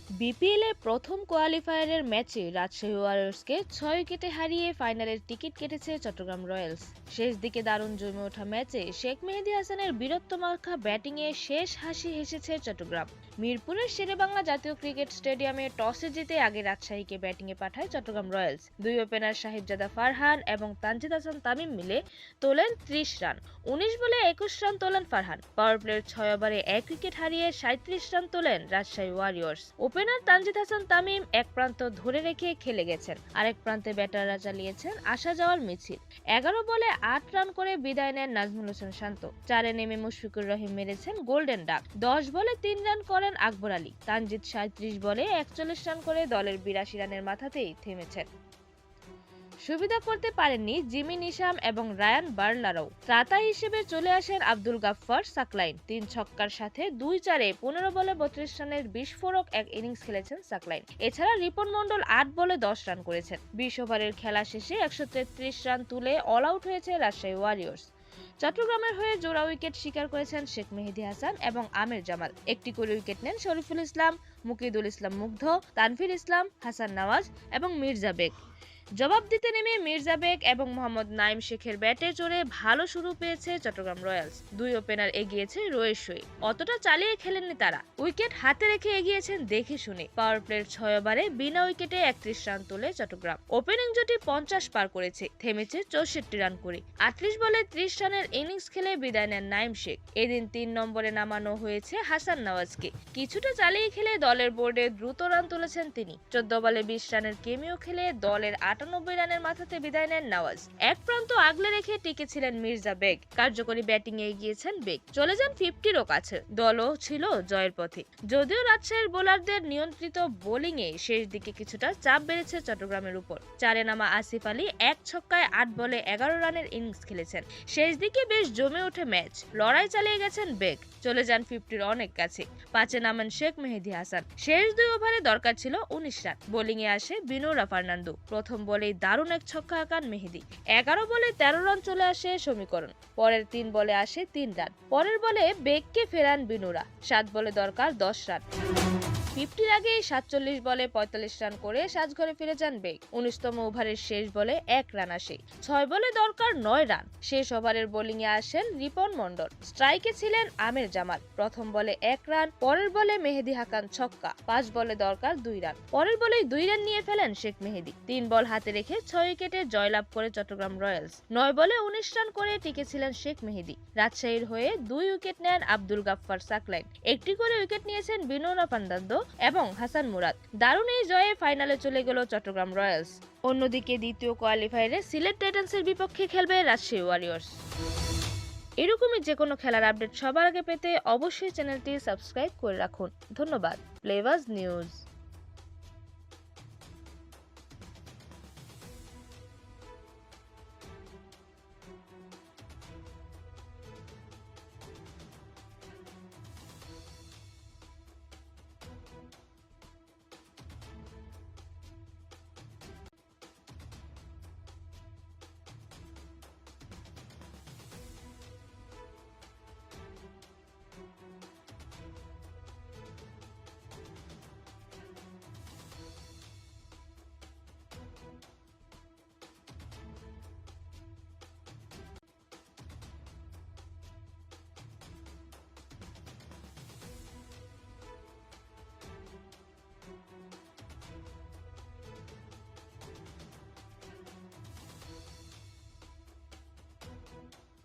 BPL এর প্রথম কোয়ালিফায়ারের ম্যাচে রাজশাহী ওয়ারিয়র্সকে ৬ উইকেটে হারিয়ে ফাইনালের টিকিট কেটেছে চট্টগ্রাম রয়্যালস। শেষ দিকে দারুণ জমে ওঠা ম্যাচে শেখ মেহেদী হাসানের বীরত্বমার্কা ব্যাটিংয়ে শেষ হাসি হেসেছে চট্টগ্রাম। মিরপুরের শেরেবাংলা জাতীয় ক্রিকেট স্টেডিয়ামে টসে জিতে আগে রাজশাহীকে ব্যাটিংয়ে পাঠায় চট্টগ্রাম রয়্যালস। দুই ওপেনার সাহিবজাদা ফারহান এবং তানজিদ হাসান তামিম মিলে তোলেন ৩০ রান। ১৯ বলে ২১ রান তোলেন ফারহান। পাওয়ার প্লের ৬ ওভারে ১ উইকেট হারিয়ে ৩৭ রান তোলেন রাজশাহী ওয়ারিয়র্স। ওপেনার তানজিদ হাসান তামিম এক প্রান্ত ধরে রেখে খেলে গেছেন, আরেক প্রান্তে ব্যাটাররা চালিয়েছেন আসা যাওয়ার মিছিল। ১১ বলে ৮ রান করে বিদায় নেন নাজমুল হোসেন শান্ত। ৪-এ নেমে মুশফিকুর রহিম মেরেছেন গোল্ডেন ডাক। ১০ বলে ৩ রান করেন আকবর আলী। তানজিদ ৩৭ বলে ৪১ রান করে দলের ৮২ রানের মাথাতেই থেমেছেন। সুবিধা করতে পারেননি জিমি নিশাম এবং রায়ান বার্লারও। ত্রাতা হিসেবে চলে আসেন আব্দুল গাফফার সাকলাইন। ৩ ছক্কার সাথে ২-৪-এ ১৫ বলে ৩২ রানের বিস্ফোরক এক ইনিংস খেলেছেন সাকলাইন। এছাড়া রিপন মন্ডল ৮ বলে ১০ রান করেছেন। ২০ ওভারের খেলা শেষে ১৩৩ রান তুলে অল আউট হয়েছে রাজশাহী ওয়ারিয়র্স। চট্টগ্রামের হয়ে জোড়া উইকেট শিকার করেছেন শেখ মেহেদী হাসান এবং আমির জামাল। একটি করে উইকেট নেন শরীফুল ইসলাম, মুকিদুল ইসলাম মুগ্ধ, তানভীর ইসলাম, হাসান নওয়াজ এবং মির্জা বেগ। জবাব দিতে নেমে মির্জা বেগ এবং মোহাম্মদ নাইম শেখের ব্যাটে চড়ে ভালো শুরু পেয়েছে চট্টগ্রাম রয়্যালস। দুই ওপেনার এগিয়েছে রোয়েশ শোয়েব, অতটা চালিয়ে খেলেননি তারা। উইকেট হাতে রেখে এগিয়েছেন দেখে শুনে। পাওয়ার প্লের ৬ ওভারে বিনা উইকেটে ৩১ রান তোলে চট্টগ্রাম। ওপেনিং জুটি ৫০ পার করেছে, থেমেছে ৬৪ রান করে। ৩৮ বলে ৩০ রানের ইনিংস খেলে বিদায় নেন নাইম শেখ। এদিন ৩ নম্বরে নামানো হয়েছে হাসান নওয়াজকে। কিছুটা চালিয়ে খেলে দলের বোর্ডে দ্রুত রান তুলেছেন তিনি। ১৪ বলে ২০ রানের কেমিও খেলে দলের ৯৮ রানের মাথাতে বিদায় নেন নওয়াজ। এক প্রান্ত আগলে রেখে টিকেছিলেন মির্জা বেগ। কার্যকরী ব্যাটিং এ এগিয়েছেন বেগ, চলে যান 50-ও কাছে। দলও ছিল জয়ের পথে। যদিও রাজশাহীর বোলারদের নিয়ন্ত্রিত বোলিং এ শেষ দিকে কিছুটা চাপ বেড়েছে চট্টগ্রামের উপর। ৪-এ নামা আসিফ আলী ১ ছক্কায় ৮ বলে ১১ রানের ইনিংস খেলেছেন। শেষ দিকে বেশ জমে ওঠে ম্যাচ। লড়াই চালিয়ে গেছেন বেগ, চলে যান 50-র অনেক কাছে। ৫-এ নামেন শেখ মেহেদী হাসান। শেষ ২ ওভারে দরকার ছিল ১৯ রান। বোলিং এ আসে বিনোরা ফার্নান্দো। প্রথম বলেই দারুণ এক ছক্কা হাঁকান মেহেদী। ১১ বলে ১৩ রান চলে আসে সমীকরণ। পরের ৩ বলে আসে ৩ রান। পরের বলে বেগকে ফেরান বিনোরা। ৭ বলে দরকার ১০ রান। 50-র আগে ৪৭ বলে ৪৫ রান করে সাজঘরে ফিরে যান বেগ। ১৯তম ওভারের শেষ বলে ১ রান আসে। ৬ বলে দরকার ৯ রান। শেষ ওভারের বোলিং এ আসেন রিপন মন্ডল। স্ট্রাইকে ছিলেন আমির জামাল। প্রথম বলে ১ রান, পরের বলে মেহেদী হাসান ছক্কা। ৫ বলে দরকার ২ রান। পরের বলেই ২ রান নিয়ে ফেলেন শেখ মেহেদী। ৩ বল হাতে রেখে ৬ উইকেটে জয়লাভ করে চট্টগ্রাম রয়্যালস। ৯ বলে ১৯ রান করে টিকেছিলেন শেখ মেহেদী। রাজশাহীর হয়ে ২ উইকেট নেন আব্দুল গাফফার সাকলাইন। একটি করে উইকেট নিয়েছেন বিনোরা ফার্নান্দো এবং হাসান মুরাদ। দারুণ এই জয়ে ফাইনালে চলে গেল চট্টগ্রাম রয়্যালস। অন্যদিকে দ্বিতীয় কোয়ালিফায়ারে সিলেট টাইটান্সের বিপক্ষে খেলবে রাজশাহী ওয়ারিয়র্স। এরকমই যে কোনো খেলার আপডেট সবার আগে পেতে অবশ্যই চ্যানেলটি সাবস্ক্রাইব করে রাখুন। ধন্যবাদ। প্লেবাজ নিউজ।